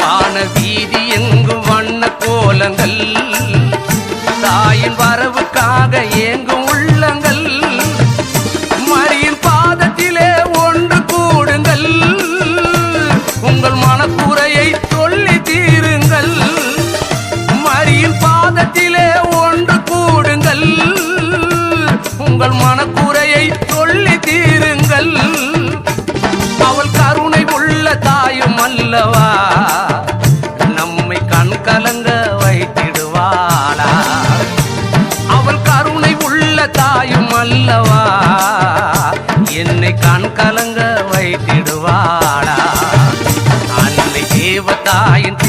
வான வீதி எங்கும் வண்ண கோலங்கள் தாயின் வரவுக்காக ஏங்கும் உள்ளங்கள் மரியின் பாதத்திலே ஒன்று கூடுங்கள் உங்கள் மனக்குறையை சொல்லி தீருங்கள் மரியின் பாதத்திலே ஒன்று கூடுங்கள் உங்கள் மனக்குறையை சொல்லி தீருங்கள் அவள் கருணை உள்ள தாயும் அல்லவா நம்மை கண் கலங்க வைத்திடுவாளா அவள் கருணை உள்ள தாயும் அல்லவா என்னை கண் கலங்க வைத்திடுவாளா அன்னை தேவதாயின்